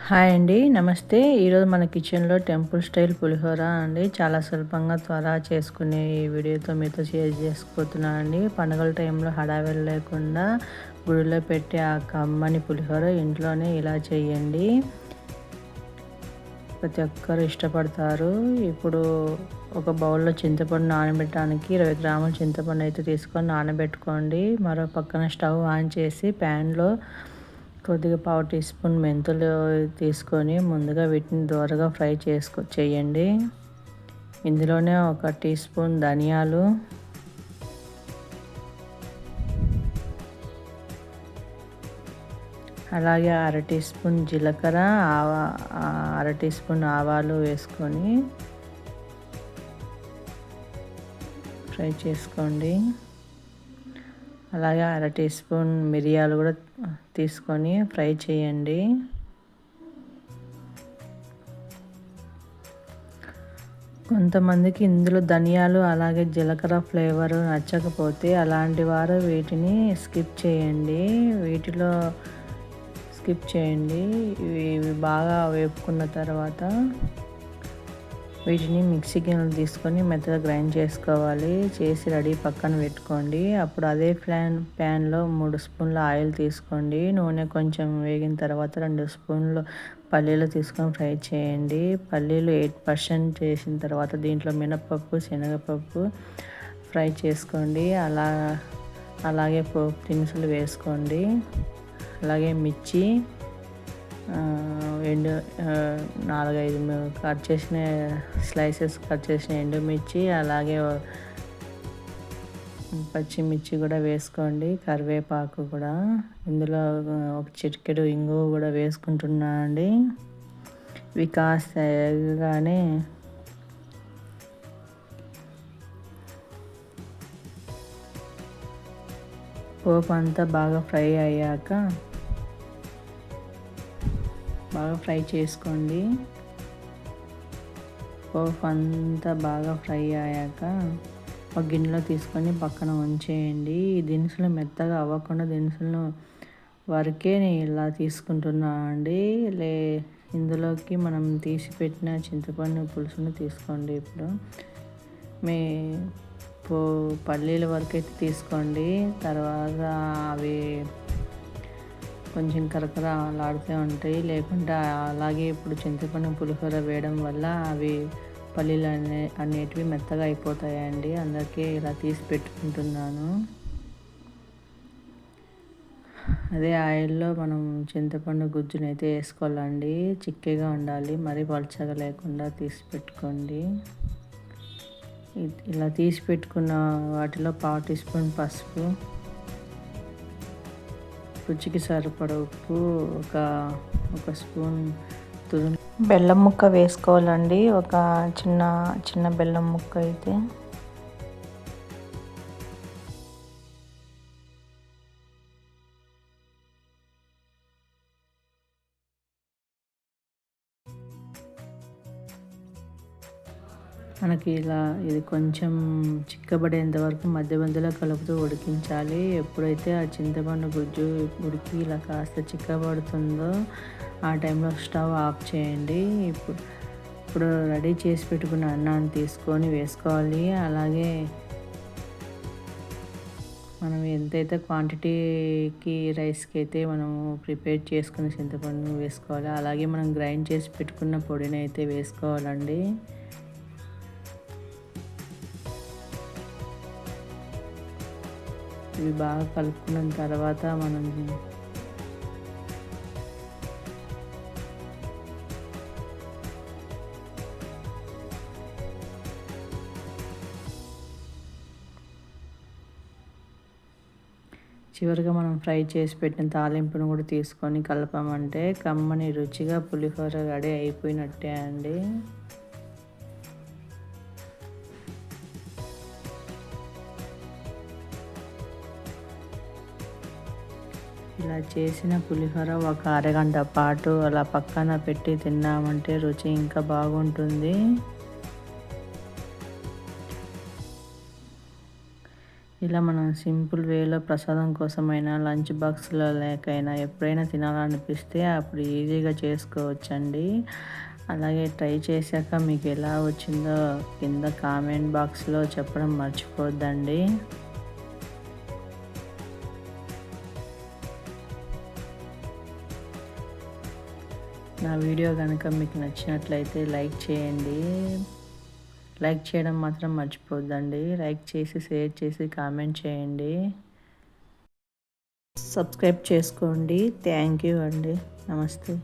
Hi అండి, నమస్తే. ఈరోజు మన కిచెన్లో టెంపుల్ స్టైల్ పులిహోర అండి. చాలా సులభంగా త్వరగా చేసుకునే ఈ వీడియోతో మీతో షేర్ చేసుకుపోతున్నాను అండి. పండుగల టైంలో హడావిడి లేకుండా గుడిలో పెట్టే ఆ కమ్మని పులిహోర ఇంట్లోనే ఇలా చేయండి. ప్రతి ఒక్కరు ఇష్టపడతారు. ఇప్పుడు ఒక బౌల్లో చింతపండు నానబెట్టడానికి 20 గ్రాముల చింతపండు అయితే తీసుకొని నానబెట్టుకోండి. మరో పక్కన స్టవ్ ఆన్ చేసి ప్యాన్లో కొద్దిగా పావు టీ స్పూన్ మెంతులు తీసుకొని ముందుగా వీటిని దోరగా ఫ్రై చేయండి. ఇందులోనే ఒక టీ స్పూన్ ధనియాలు, అలాగే అర టీ స్పూన్ జీలకర్ర, అర టీ స్పూన్ ఆవాలు వేసుకొని ఫ్రై చేసుకోండి. అలాగే అర టీ స్పూన్ మిరియాలు కూడా తీసుకొని ఫ్రై చేయండి. కొంతమందికి ఇందులో ధనియాలు అలాగే జీలకర్ర ఫ్లేవర్ నచ్చకపోతే అలాంటి వారు వీటిని స్కిప్ చేయండి. ఇవి బాగా వేపుకున్న తర్వాత వీటిని మిక్సీ గిన్నెలు తీసుకొని మెత్తగా గ్రైండ్ చేసుకోవాలి. చేసి రెడీ పక్కన పెట్టుకోండి. అప్పుడు అదే ప్యాన్లో 3 స్పూన్ల ఆయిల్ తీసుకోండి. నూనె కొంచెం వేగిన తర్వాత 2 స్పూన్లు పల్లీలు తీసుకొని ఫ్రై చేయండి. పల్లీలు 8% చేసిన తర్వాత దీంట్లో మినపప్పు, శనగపప్పు ఫ్రై చేసుకోండి. అలాగే పోపు దినుసులు వేసుకోండి. అలాగే మిర్చి, 4-5 కట్ చేసిన ఎండుమిర్చి, అలాగే పచ్చిమిర్చి కూడా వేసుకోండి. కరివేపాకు కూడా, ఇందులో ఒక చిటికెడు ఇంగువ కూడా వేసుకుంటున్నానండి. ఇవి కాస్త వేగగానే పోపు అంతా బాగా ఫ్రై చేసుకోండి. పోపు అంతా బాగా ఫ్రై అయ్యాక ఒక గిన్నెలో తీసుకొని పక్కన ఉంచేయండి. ఈ దినుసులు మెత్తగా అవ్వకుండా దినుసులను వరకే నేను ఇలా తీసుకుంటున్నాను అండి. ఇందులోకి మనం తీసి పెట్టిన చింతపండు పులుసును తీసుకోండి. ఇప్పుడు పల్లీల వరకు అయితే తీసుకోండి. తర్వాత అవి కొంచెం కరకరలాడుతూ ఉంటాయి. లేకుంటే అలాగే ఇప్పుడు చింతపండు పులిహోర వేయడం వల్ల అవి పల్లీలు అనేటివి మెత్తగా అయిపోతాయండి. అందుకే ఇలా తీసి పెట్టుకుంటున్నాను. అదే ఆయిల్లో మనం చింతపండు గుజ్జునైతే వేసుకోవాలండి. చిక్కగా ఉండాలి, మరీ పలచగా లేకుండా తీసి పెట్టుకోండి. ఇలా తీసి పెట్టుకున్న వాటిలో పావు టీ స్పూన్ పసుపు, రుచికి సరిపడ ఉప్పు, ఒక స్పూన్ బెల్లం ముక్క వేసుకోవాలండి. ఒక చిన్న బెల్లం ముక్క అయితే మనకి ఇది కొంచెం చిక్కబడేంత వరకు మధ్యలో కలుపుతూ ఉడికించాలి. ఎప్పుడైతే ఆ చింతపండు గుజ్జు ఉడికి ఇలా కాస్త చిక్కబడుతుందో ఆ టైంలో స్టవ్ ఆఫ్ చేయండి. ఇప్పుడు రెడీ చేసి పెట్టుకున్న అన్నాన్ని తీసుకొని వేసుకోవాలి. అలాగే మనం ఎంతైతే క్వాంటిటీకి రైస్కి అయితే మనము ప్రిపేర్ చేసుకున్న చింతపండు వేసుకోవాలి. అలాగే మనం గ్రైండ్ చేసి పెట్టుకున్న పొడిని అయితే వేసుకోవాలండి. ఇవి బాగా కలుపుకున్న తర్వాత మనం చివరిగా మనం ఫ్రై చేసి పెట్టిన తాలింపును కూడా తీసుకొని కలపమంటే కమ్మని రుచిగా పులిహోర రెడీ అయిపోయినట్టే అండి. ఇలా చేసిన పులిహోర ఒక అరగంట పాటు అలా పక్కన పెట్టి తిన్నామంటే రుచి ఇంకా బాగుంటుంది. ఇలా మనం సింపుల్ వేలో ప్రసాదం కోసమైనా లంచ్ బాక్స్లో లేకైనా ఎప్పుడైనా తినాలనిపిస్తే అప్పుడు ఈజీగా చేసుకోవచ్చండి. అలాగే ట్రై చేశాక మీకు ఎలా వచ్చిందో కింద కామెంట్ బాక్స్లో చెప్పడం మర్చిపోద్దండి. నా వీడియో కనుక మీకు నచ్చినట్లయితే లైక్ చేయండి. లైక్ చేయడం మాత్రం మర్చిపోద్దండి. లైక్ చేసి షేర్ చేసి కామెంట్ చేయండి. సబ్స్క్రైబ్ చేసుకోండి. థ్యాంక్ యూ అండి. నమస్తే.